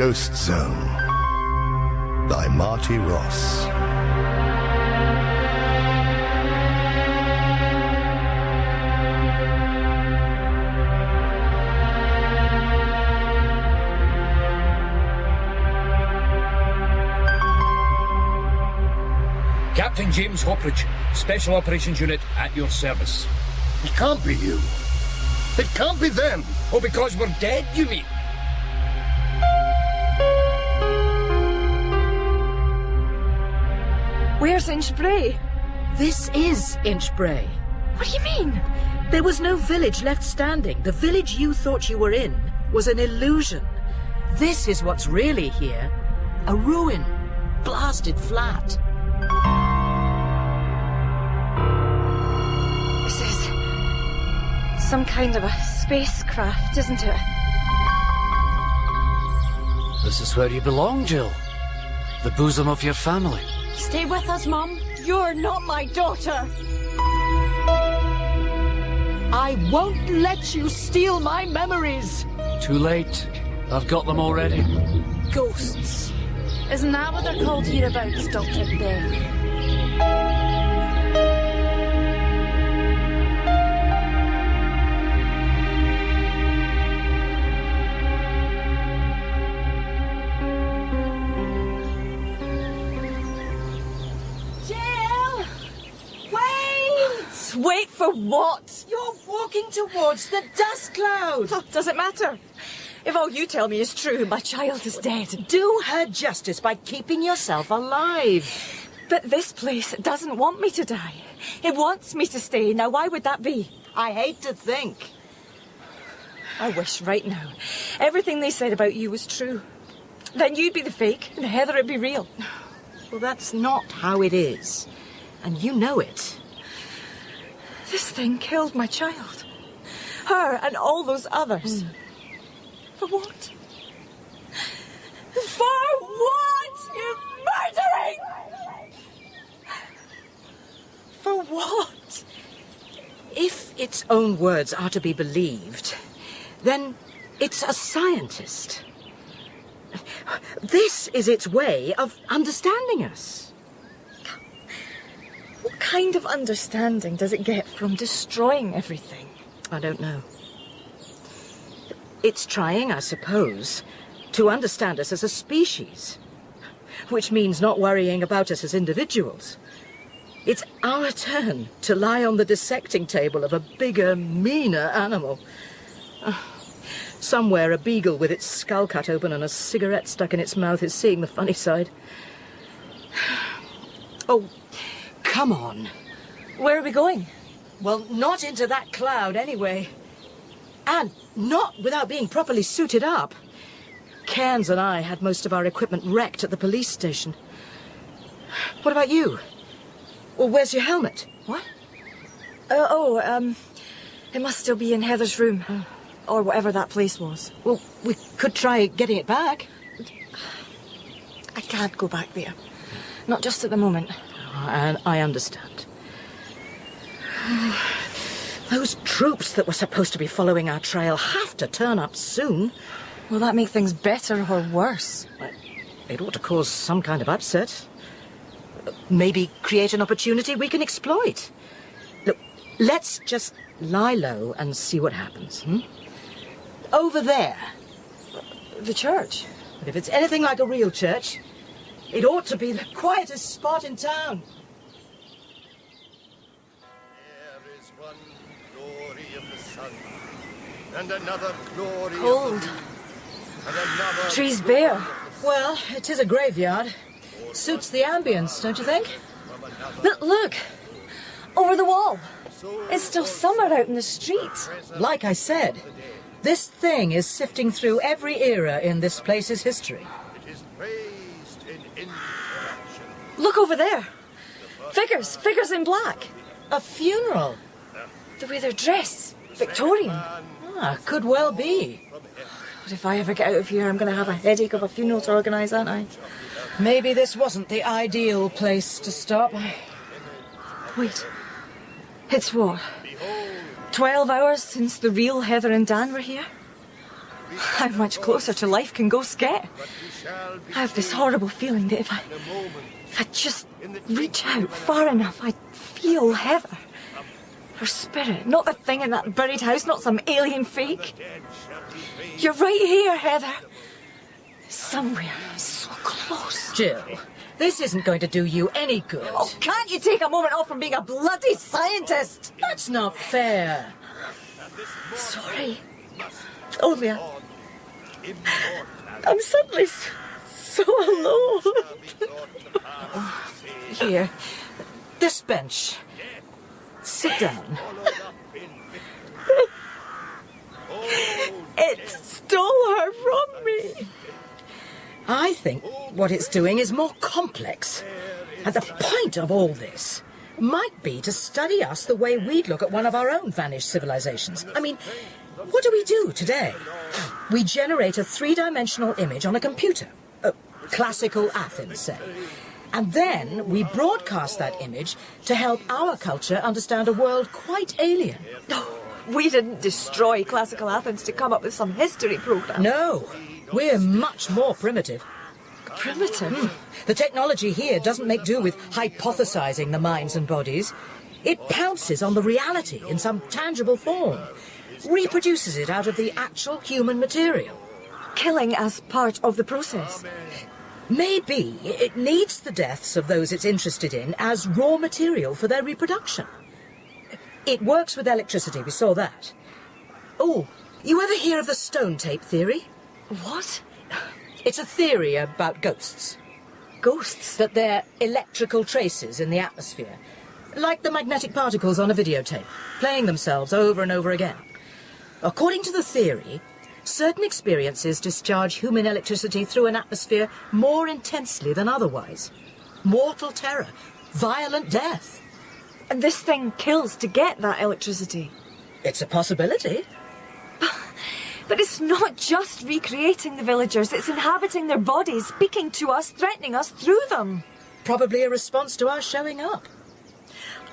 Ghost Zone by Marty Ross. Captain James Hopridge, Special Operations Unit at your service. It can't be you. It can't be them. Oh, because we're dead, you mean? Where's Inchbrae? This is Inchbrae. What do you mean? There was no village left standing. The village you thought you were in was an illusion. This is what's really here. A ruin. Blasted flat. This is some kind of a spacecraft, isn't it? This is where you belong, Jill. The bosom of your family. Stay with us, Mum. You're not my daughter. I won't let you steal my memories. Too late. I've got them already. Ghosts. Isn't that what they're called hereabouts, Dr. Death? Wait for what? You're walking towards the dust cloud. Oh, does it matter? If all you tell me is true, my child is dead. Do her justice by keeping yourself alive. But this place doesn't want me to die. It wants me to stay. Now, why would that be? I hate to think. I wish right now everything they said about you was true. Then you'd be the fake and Heather would be real. Well, that's not how it is. And you know it. This thing killed my child. Her and all those others. For what? For what? You murdering! For what? If its own words are to be believed, then it's a scientist. This is its way of understanding us. What kind of understanding does it get from destroying everything? I don't know. It's trying, I suppose, to understand us as a species, which means not worrying about us as individuals. It's our turn to lie on the dissecting table of a bigger, meaner animal. Somewhere a beagle with its skull cut open and a cigarette stuck in its mouth is seeing the funny side. Oh, come on. Where are we going? Well, not into that cloud anyway. And not without being properly suited up. Cairns and I had most of our equipment wrecked at the police station. What about you? Well, where's your helmet? What? It must still be in Heather's room. Or whatever that place was. Well, we could try getting it back. I can't go back there. Not just at the moment. And I understand. Those troops that were supposed to be following our trail have to turn up soon. Will that make things better or worse? It ought to cause some kind of upset. Maybe create an opportunity we can exploit. Look, let's just lie low and see what happens. Over there. The church? But if it's anything like a real church, it ought to be the quietest spot in town. There is one glory of the sun, and another glory Cold. of the moon, and another Trees glory bare. of the sun, Well, it is a graveyard. Suits the ambience, don't you think? from another But look! Over the wall. It's still summer out in the street. Like I said, this thing is sifting through every era in this place's history. It is praised in interaction. Look over there. Figures in black. A funeral? The way they're dressed. Victorian. Could well be. But if I ever get out of here, I'm going to have a headache of a funeral to organise, aren't I? Maybe this wasn't the ideal place to stop. Wait. It's what? 12 hours since the real Heather and Dan were here? How much closer to life can ghosts get? but we shall be I have this saved horrible feeling that in a moment. if I just reach out far enough, I'd feel Heather. Her spirit, not the thing in that buried house, not some alien fake. Dead shall be raised. You're right here, Heather. Somewhere so close. Jill, this isn't going to do you any good. Oh, can't you take a moment off from being a bloody scientist? That's not fair. Sorry. Only Immortal I'm suddenly so alone. shall be brought to pass. Say, Here, this bench. Sit down. followed up in victory. Oh, It stole her from me. I think what it's doing is more complex. And the point of all this might be to study us the way we'd look at one of our own vanished civilizations. I mean, what do we do today? We generate a three-dimensional image on a computer. Classical Athens, say. And then we broadcast that image to help our culture understand a world quite alien. We didn't destroy classical Athens to come up with some history program. No, we're much more primitive. Primitive. The technology here doesn't make do with hypothesizing the minds and bodies. It pounces on the reality in some tangible form, reproduces it out of the actual human material. Killing as part of the process. Maybe it needs the deaths of those it's interested in as raw material for their reproduction. It works with electricity, we saw that. Oh, you ever hear of the stone tape theory? What? It's a theory about ghosts. Ghosts? That they're electrical traces in the atmosphere, like the magnetic particles on a videotape, playing themselves over and over again. According to the theory, certain experiences discharge human electricity through an atmosphere more intensely than otherwise. Mortal terror, violent death. And this thing kills to get that electricity. It's a possibility. But it's not just recreating the villagers, it's inhabiting their bodies, speaking to us, threatening us through them. Probably a response to our showing up.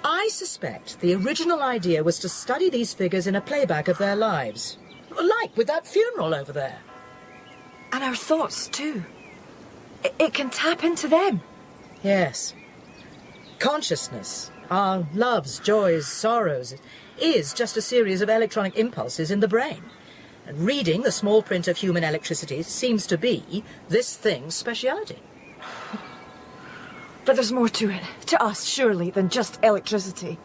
I suspect the original idea was to study these figures in a playback of their lives. Like with that funeral over there. And our thoughts, too. It can tap into them. Yes. Consciousness, our loves, joys, sorrows, is just a series of electronic impulses in the brain. And reading the small print of human electricity seems to be this thing's speciality. But there's more to it, to us, surely, than just electricity.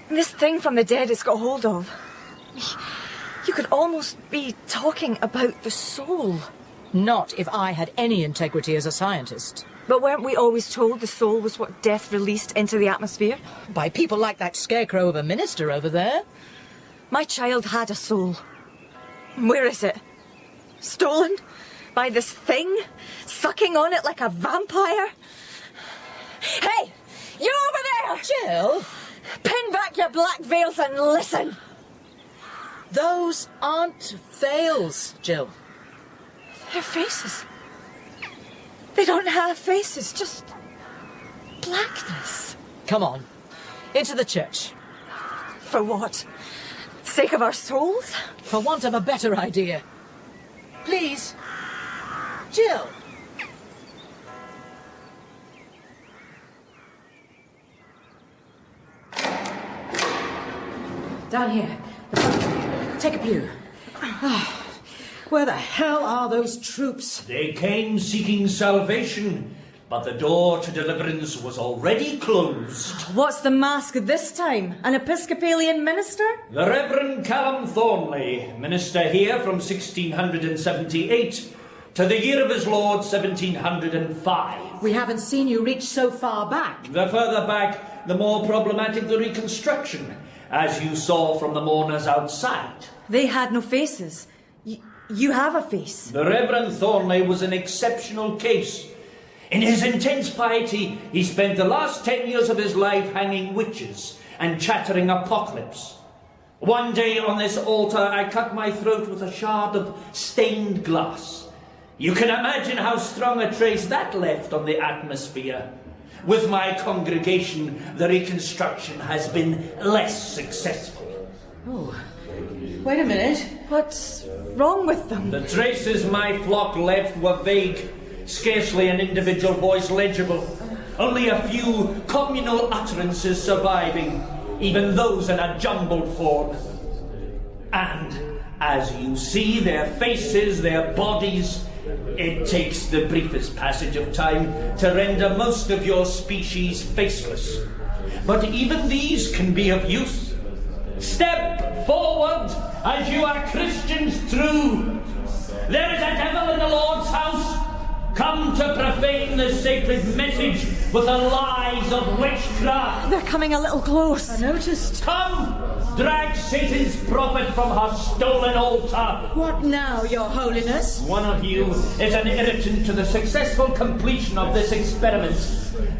And this thing from the dead it's got hold of. You could almost be talking about the soul. Not if I had any integrity as a scientist. But weren't we always told the soul was what death released into the atmosphere? By people like that scarecrow of a minister over there. My child had a soul. Where is it? Stolen? By this thing? Sucking on it like a vampire? Hey! You over there! Jill, Pin back your black veils and listen! those aren't veils, Jill. Their faces. They don't have faces, just blackness. Come on, into the church. For what? Sake of our souls? For want of a better idea. Please. Jill. Down here. Take a pew. Where the hell are those troops? They came seeking salvation, but the door to deliverance was already closed. What's the mask this time? An Episcopalian minister? The Reverend Callum Thornley, minister here from 1678 to the year of his Lord 1705. We haven't seen you reach so far back. The further back, the more problematic the reconstruction, as you saw from the mourners outside. They had no faces. You have a face. The Reverend Thornley was an exceptional case. In his intense piety, he spent the last 10 years of his life hanging witches and chattering apocalypse. One day on this altar, I cut my throat with a shard of stained glass. You can imagine how strong a trace that left on the atmosphere. With my congregation, the reconstruction has been less successful. Oh, wait a minute. What's wrong with them? The traces my flock left were vague, scarcely an individual voice legible. Only a few communal utterances surviving, even those in a jumbled form. And as you see their faces, their bodies, it takes the briefest passage of time to render most of your species faceless. But even these can be of use. Step forward, as you are Christians true. There is a devil in the Lord's house, come to profane the sacred message with the lies of witchcraft. They're coming a little close. I noticed. Come, drag Satan's prophet from her stolen altar. What now, Your Holiness? One of you is an irritant to the successful completion of this experiment.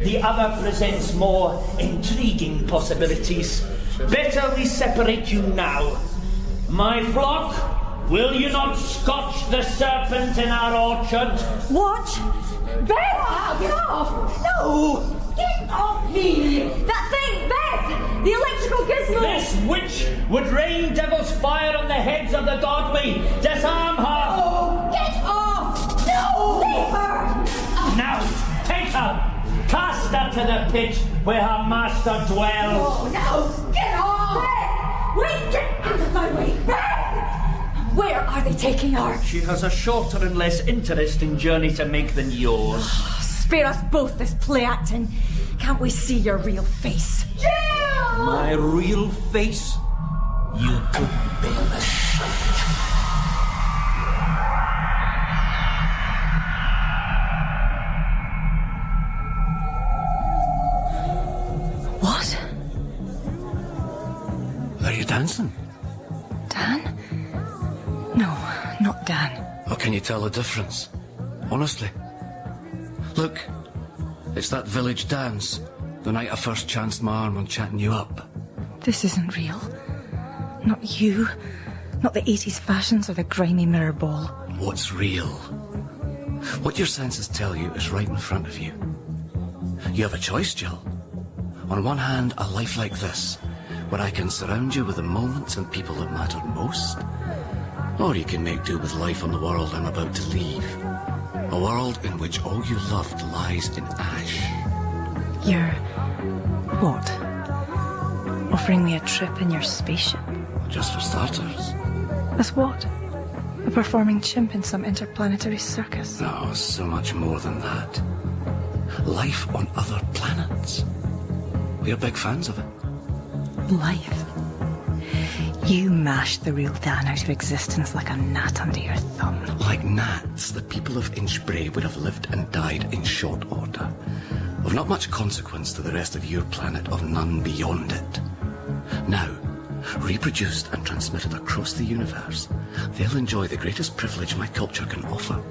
The other presents more intriguing possibilities. Better we separate you now. My flock, will you not scotch the serpent in our orchard? What? Beth! Get off! No! Get off me! That thing! Beth! The electrical gizmo! This witch would rain devil's fire on the heads of the godly. Disarm her! Oh, get off! No! Leave her! Now, take her! Cast her to the pit where her master dwells. Oh, no! Get off! Beth! Wait! Get out of my way! Beth! Where are they taking her? She has a shorter and less interesting journey to make than yours. Spare us both this play acting. Can't we see your real face? Jill! My real face? You could bear the sight. What? Are you dancing? Dan? No, not Dan. Or can you tell the difference? Honestly. Look, it's that village dance. The night I first chanced my arm on chatting you up. This isn't real. Not you. Not the 80s fashions or the grimy mirror ball. What's real? What your senses tell you is right in front of you. You have a choice, Jill. On one hand, a life like this, where I can surround you with the moments and people that matter most. Or you can make do with life on the world I'm about to leave. A world in which all you loved lies in ash. You're... what? Offering me a trip in your spaceship? Just for starters. As what? A performing chimp in some interplanetary circus? No, so much more than that. Life on other planets. We're big fans of it. Life? You mashed the real Dan out of existence like a gnat under your thumb. Like gnats, the people of Inchbray would have lived and died in short order. Of not much consequence to the rest of your planet, of none beyond it. Now, reproduced and transmitted across the universe, they'll enjoy the greatest privilege my culture can offer.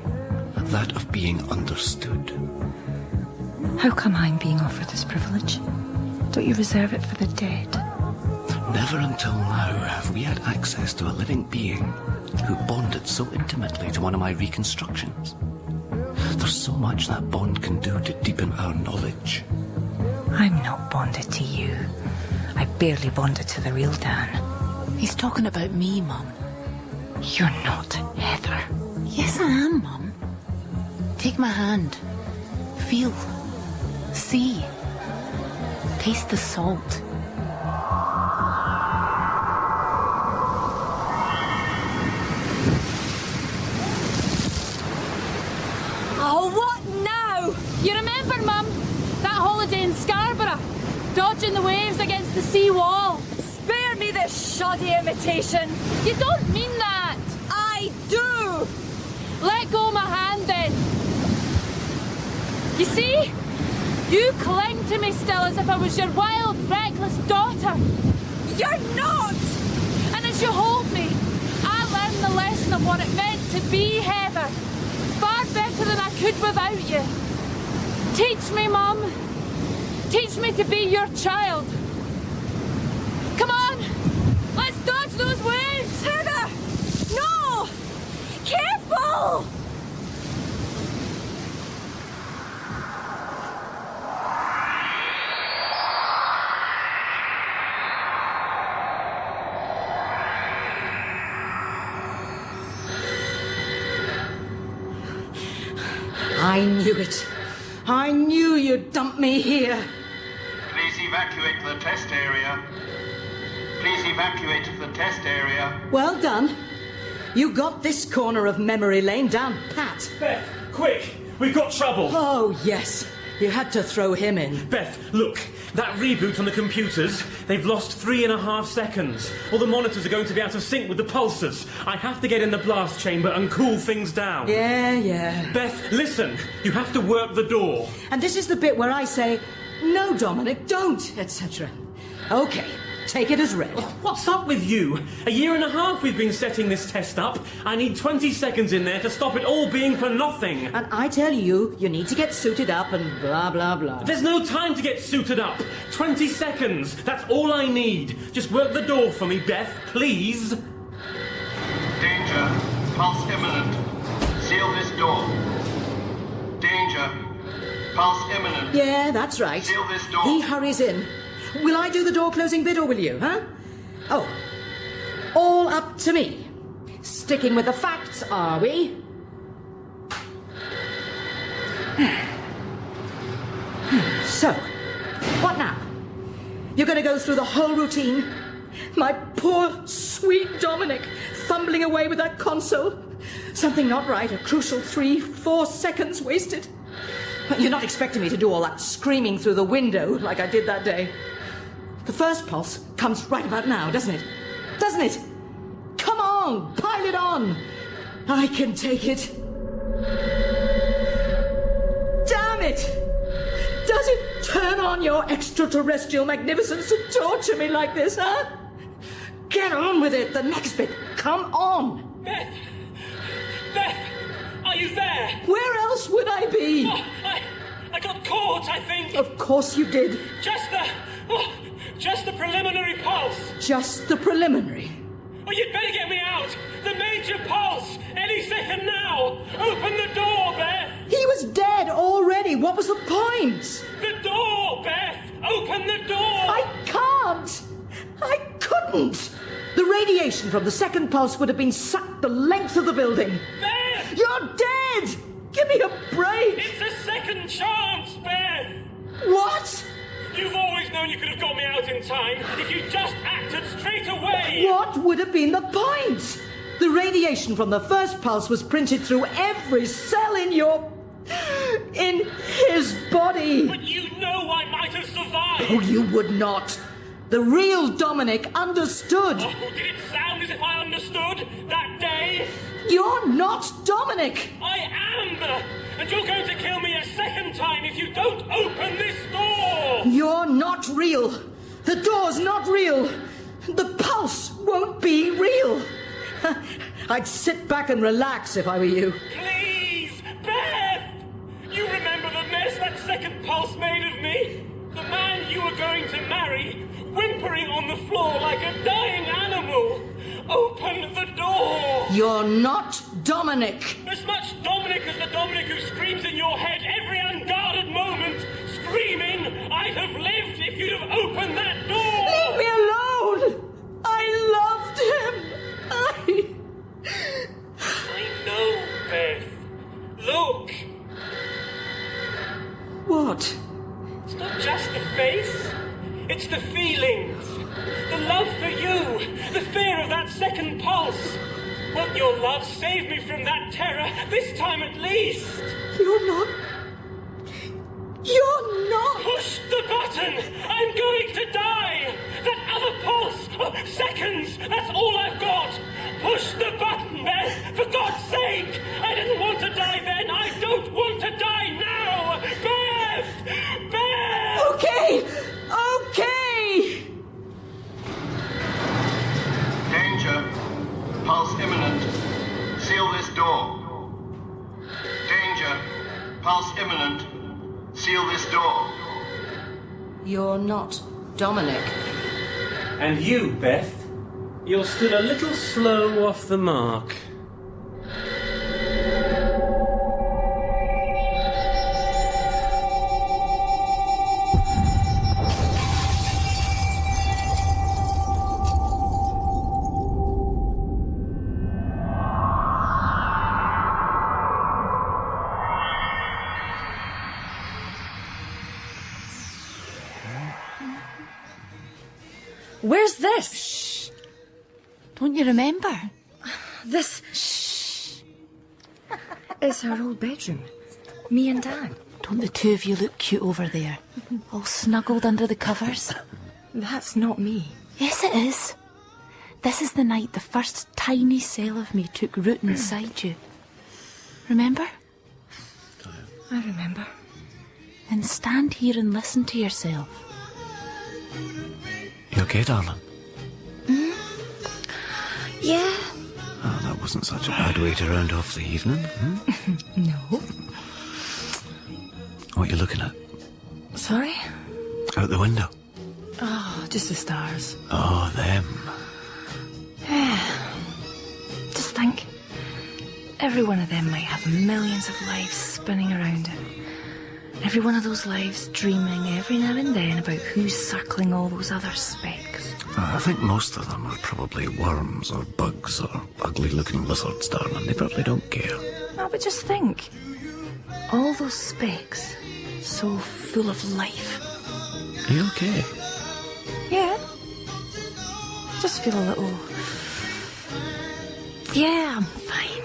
That of being understood. How come I'm being offered this privilege? Don't you reserve it for the dead? Never until now have we had access to a living being who bonded so intimately to one of my reconstructions. There's so much that bond can do to deepen our knowledge. I'm not bonded to you. I barely bonded to the real Dan. He's talking about me, Mum. You're not Heather. Yes, I am, Mum. Take my hand. Feel. See. Taste the salt. Oh, what now? You remember, Mum, that holiday in Scarborough? Dodging the waves against the sea wall. Spare me this shoddy imitation. You don't mean that. I do. Let go my hand then. You see? You cling to me still as if I was your wild, reckless daughter. You're not. And as you hold me, I learn the lesson of what it meant to be Heather. Far better than I could without you. Teach me, Mum. Teach me to be your child. Come on, let's dodge those waves. Heather! No! Careful! I knew it. I knew you'd dump me here. Please evacuate the test area. Please evacuate the test area. Well done. You got this corner of memory lane down pat. Beth, quick! We've got trouble! Oh, yes. You had to throw him in. Beth, look! That reboot on the computers, they've lost 3.5 seconds. All the monitors are going to be out of sync with the pulsars. I have to get in the blast chamber and cool things down. Yeah. Beth, listen! You have to work the door. And this is the bit where I say, no, Dominic, don't, etc. Okay, take it as read. What's up with you? 1.5 years we've been setting this test up. I need 20 seconds in there to stop it all being for nothing. And I tell you, you need to get suited up and blah, blah, blah. There's no time to get suited up. 20 seconds. That's all I need. Just work the door for me, Beth, please. Danger. Pulse imminent. Seal this door. Danger. Pulse imminent. Yeah, that's right. Seal this door. He hurries in. Will I do the door closing bit or will you, huh? Oh, all up to me. Sticking with the facts, are we? So, what now? You're going to go through the whole routine? My poor, sweet Dominic, fumbling away with that console. Something not right, a crucial 3-4 seconds wasted. You're not expecting me to do all that screaming through the window like I did that day. The first pulse comes right about now, doesn't it? Doesn't it? Come on, pile it on. I can take it. Damn it! Does it turn on your extraterrestrial magnificence to torture me like this, huh? Get on with it, the next bit. Come on. Beth! Beth! Are you there? Where else would I be? Oh, I got caught, I think. Of course you did. Just the preliminary pulse. Just the preliminary. Oh, you'd better get me out. The major pulse. Any second now. Open the door, Beth. He was dead already. What was the point? The door, Beth. Open the door. I can't. I couldn't. The radiation from the second pulse would have been sucked the length of the building. Beth! You're dead! Give me a break! It's a second chance, Beth! What? You've always known you could have got me out in time if you just acted straight away! What would have been the point? The radiation from the first pulse was printed through every cell in his body. But you know I might have survived! Oh, you would not. The real Dominic understood. Oh, did it sound as if I understood that day? You're not Dominic. I am! And you're going to kill me a second time if you don't open this door! You're not real. The door's not real. The pulse won't be real. I'd sit back and relax if I were you. Please, Beth! You remember the mess that second pulse made of me? The man you were going to marry, whimpering on the floor like a dying animal. Open the door! You're not Dominic. As much Dominic as the Dominic who screams in your head every unguarded moment, screaming, I'd have lived if you'd have opened that door! Leave me alone! I loved him! I know, Beth. Look! What? It's not just the face, it's the feelings. The love for you, the fear of that second pulse. Won't your love save me from that terror, this time at least? You're not... Push the button! I'm going to die! That other pulse! Oh, seconds! That's all I've got! Push the button, Beth! For God's sake! I didn't want to die then! I don't want to die now! Beth! Beth! Okay! Danger. Pulse imminent. Seal this door. Danger. Pulse imminent. Seal this door. You're not Dominic. And you, Beth, you're still a little slow off the mark. Where's this? Don't you remember? This... It's our old bedroom. Me and Dad. Don't the two of you look cute over there? All snuggled under the covers? That's not me. Yes, it is. This is the night the first tiny cell of me took root inside you. Remember? I remember. Then stand here and listen to yourself. You okay, darling? Yeah. Oh, that wasn't such a bad way to round off the evening, No. What are you looking at? Sorry? Out the window. Oh, just the stars. Oh, them. Just think. Every one of them might have millions of lives spinning around it. Every one of those lives dreaming every now and then about who's circling all those other specks. I think most of them are probably worms or bugs or ugly-looking lizards, darling. They probably don't care. No, but just think. All those specks, so full of life. Are you okay? Yeah. Just feel a little... Yeah, I'm fine.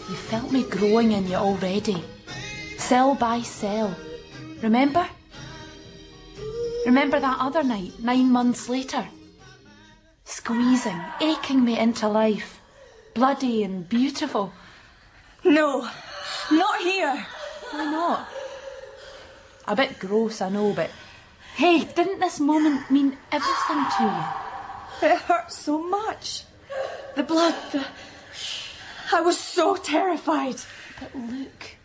You felt me growing in you already. Cell by cell. Remember? Remember that other night, 9 months later? Squeezing, aching me into life. Bloody and beautiful. No, not here. Why not? A bit gross, I know, but... Hey, didn't this moment mean everything to you? It hurt so much. The blood, I was so terrified. But look.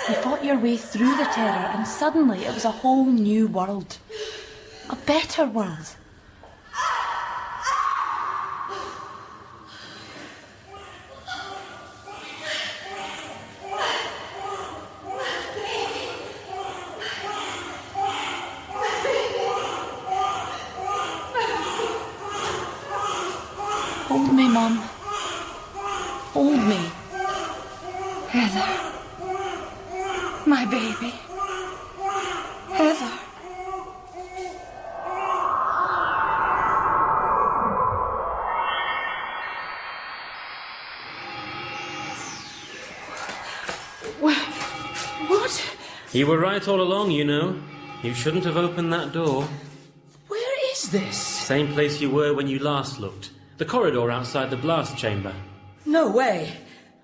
You fought your way through the terror and suddenly it was a whole new world. A better world. Hold me, Mum. Hold me. Heather. My baby. Heather. What? You were right all along, you know. You shouldn't have opened that door. Where is this? Same place you were when you last looked. The corridor outside the blast chamber. No way.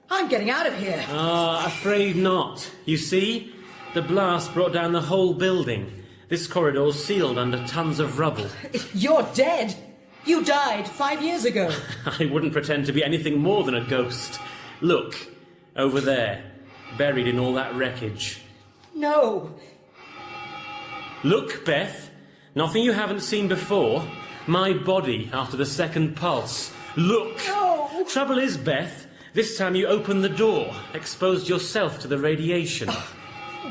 I'm getting out of here. Ah, afraid not. You see? The blast brought down the whole building. This corridor's sealed under tons of rubble. You're dead. You died 5 years ago. I wouldn't pretend to be anything more than a ghost. Look, over there, buried in all that wreckage. No. Look, Beth. Nothing you haven't seen before. My body after the second pulse. Look. No. Trouble is, Beth, this time you opened the door, exposed yourself to the radiation.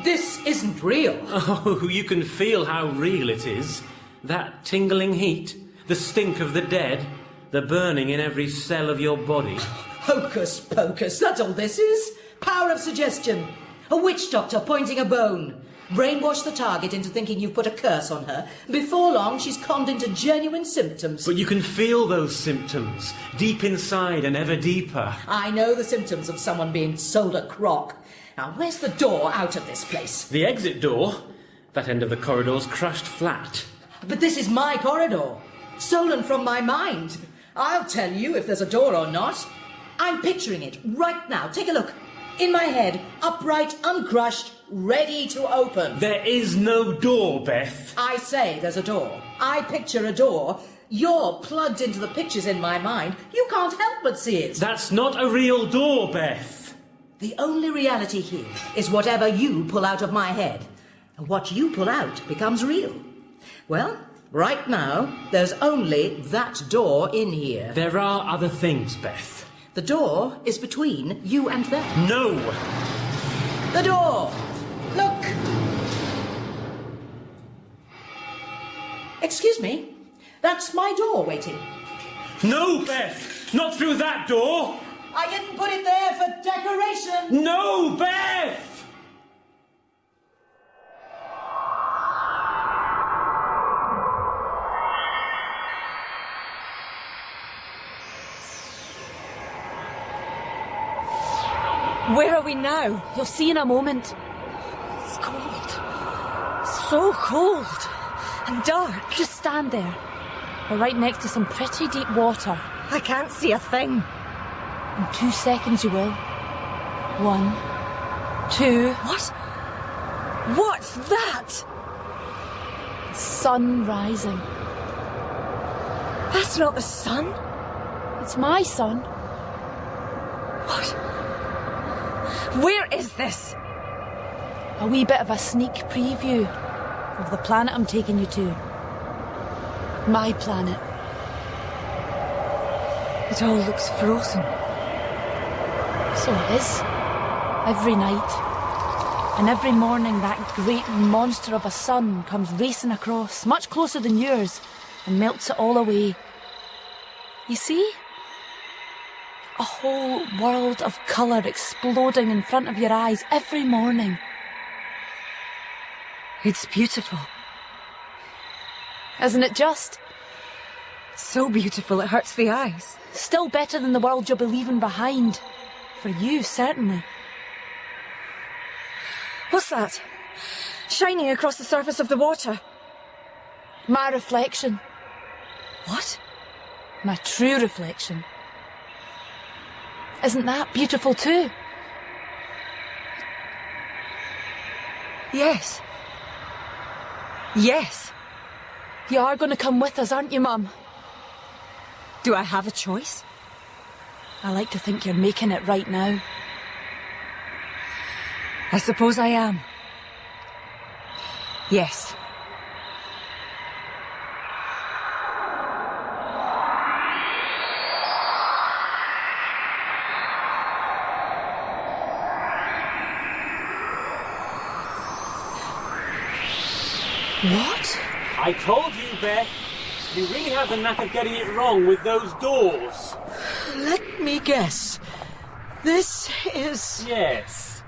This isn't real. Oh, you can feel how real it is. That tingling heat, the stink of the dead, the burning in every cell of your body. Hocus pocus, that's all this is. Power of suggestion. A witch doctor pointing a bone. Brainwash the target into thinking you've put a curse on her. Before long, she's conned into genuine symptoms. But you can feel those symptoms, deep inside and ever deeper. I know the symptoms of someone being sold a crock. Now, where's the door out of this place? The exit door, that end of the corridor's crushed flat. But this is my corridor. Stolen from my mind. I'll tell you if there's a door or not. I'm picturing it right now. Take a look. In my head, upright, uncrushed, ready to open. There is no door, Beth. I say there's a door. I picture a door. You're plugged into the pictures in my mind. You can't help but see it. That's not a real door, Beth. The only reality here is whatever you pull out of my head. And what you pull out becomes real. Well, right now, there's only that door in here. There are other things, Beth. The door is between you and them. No! The door! Look! Excuse me? That's my door waiting. No, Beth! Not through that door! I didn't put it there for decoration! No, Beth! Where are we now? You'll see in a moment. It's cold. So cold. And dark. Just stand there. We're right next to some pretty deep water. I can't see a thing. In 2 seconds you will. 1, 2... What? What's that? Sun rising. That's not the sun. It's my sun. What? Where is this? A wee bit of a sneak preview of the planet I'm taking you to. My planet. It all looks frozen. So it is. Every night. And every morning that great monster of a sun comes racing across, much closer than yours, and melts it all away. You see? A whole world of colour exploding in front of your eyes every morning. It's beautiful. Isn't it just? So beautiful it hurts the eyes. Still better than the world you'll be leaving behind. For you, certainly. What's that? Shining across the surface of the water. My reflection. What? My true reflection. Isn't that beautiful too? Yes. Yes. You are going to come with us, aren't you, Mum? Do I have a choice? I like to think you're making it right now. I suppose I am. Yes. What? I told you, Beth. You really have the knack of getting it wrong with those doors. Let me guess. This is... Yes.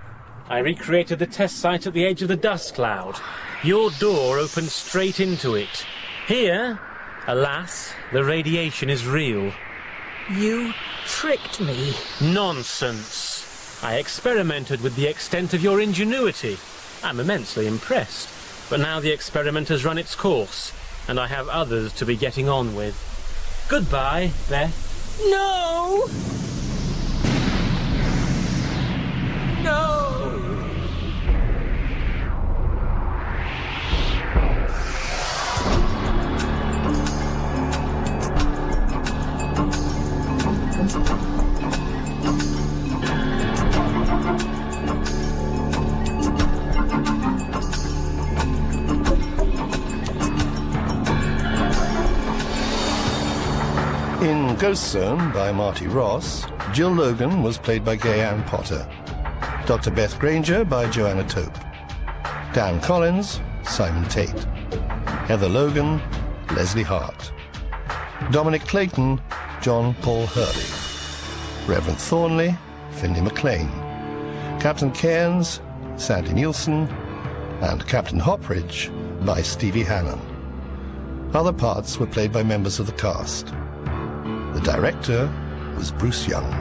I recreated the test site at the edge of the dust cloud. Your door opened straight into it. Here, alas, the radiation is real. You tricked me. Nonsense. I experimented with the extent of your ingenuity. I'm immensely impressed. But now the experiment has run its course, and I have others to be getting on with. Goodbye, Beth. No! No! In Ghost Zone by Marty Ross, Jill Logan was played by Gay-Ann Potter. Dr. Beth Granger by Joanna Tope. Dan Collins, Simon Tate. Heather Logan, Leslie Hart. Dominic Clayton, John Paul Hurley. Reverend Thornley, Finley MacLean. Captain Cairns, Sandy Nielsen. And Captain Hopridge by Stevie Hannon. Other parts were played by members of the cast. The director was Bruce Young.